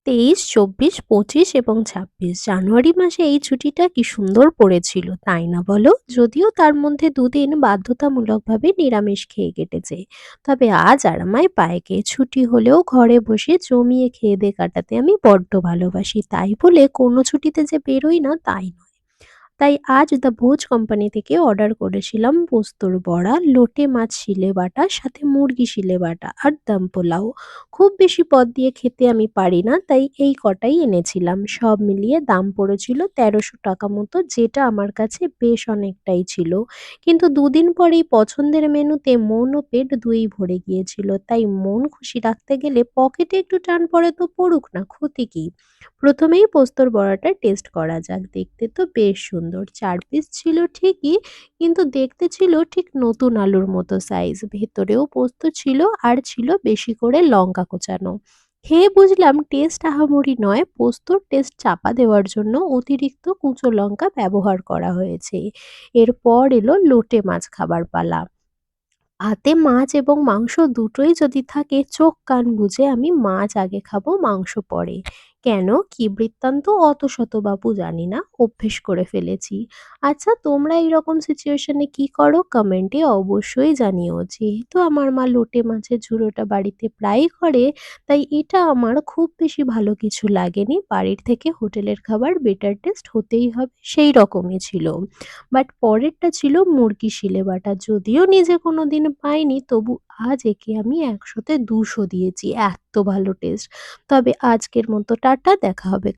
২৩, ২৪, ২৫ এবং ২৬ জানুয়ারি মাসে এই ছুটিটা কি সুন্দর পড়েছিল, তাই না বলো? যদিও তার মধ্যে ২ দিন বাধ্যতামূলকভাবে নিরামিষ খেয়ে কেটেছে। তবে আজ আরামায় পায়ে ছুটি হলেও ঘরে বসে জমিয়ে খেয়ে-দেয়ে কাটাতে আমি বড্ড ভালোবাসি। তাই বলে কোনো ছুটিতে যে বেরোই না তাই নয়। তাই আজ দ্য ভোজ কোম্পানি থেকে অর্ডার করেছিলাম পোস্তর বড়া, লোটে মাছ শিলে বাটা, সাথে মুরগি শিলে বাটা আর দম পোলাও। খুব বেশি পদ দিয়ে খেতে আমি পারি না, তাই এই কটাই এনেছিলাম। সব মিলিয়ে দাম পড়েছিল ১৩০০ টাকা মতো, যেটা আমার কাছে বেশ অনেকটাই ছিল। কিন্তু দুদিন পরেই পছন্দের মেনুতে মন ও পেট দুই ভরে গিয়েছিল, তাই মন খুশি রাখতে গেলে পকেটে একটু টান পড়ে তো পড়ুক না, ক্ষতি কি। প্রথমেই পোস্তর বড়াটা টেস্ট করা যাক। দেখতে তো বেশ সুন্দর। ৪ পিস ছিল ঠিকই, কিন্তু দেখতে ছিল ঠিক নতুন আলুর মতো সাইজ। ভেতরেও পোস্ত ছিল আর ছিল বেশি করে লঙ্কা কোচানো। খেয়ে বুঝলাম টেস্ট আহামরি নয়, পোস্তর টেস্ট চাপা দেওয়ার জন্য অতিরিক্ত কুচো লঙ্কা ব্যবহার করা হয়েছে। এরপর এলো লোটে মাছ খাবার পালা। ভাতে মাছ এবং মাংস দুটোই যদি থাকে, চোখ কান বুজে আমি মাছ আগে খাবো, মাংস পরে। কেন, কি বৃত্তান্ত অত শত বাপু জানি না, অভ্যেস করে ফেলেছি। আচ্ছা, তোমরা এইরকম সিচুয়েশনে কি করো কমেন্টে অবশ্যই জানিও। যেহেতু আমার মা লোটে মাছের ঝুড়োটা বাড়িতে প্রায়ই করে, তাই এটা আমার খুব বেশি ভালো কিছু লাগেনি। বাড়ির থেকে হোটেলের খাবার বেটার টেস্ট হতেই হবে, সেই রকমই ছিল। বাট পরেরটা ছিল মুরগি শিলে-বাটা। যদিও নিজে কোনোদিন পাইনি, তবু আজ একে আমি ১০০ তে ২০০ দিয়েছি। এত্ত ভালো টেস্ট। তবে আজকের মতো টাটা, দেখা হবে।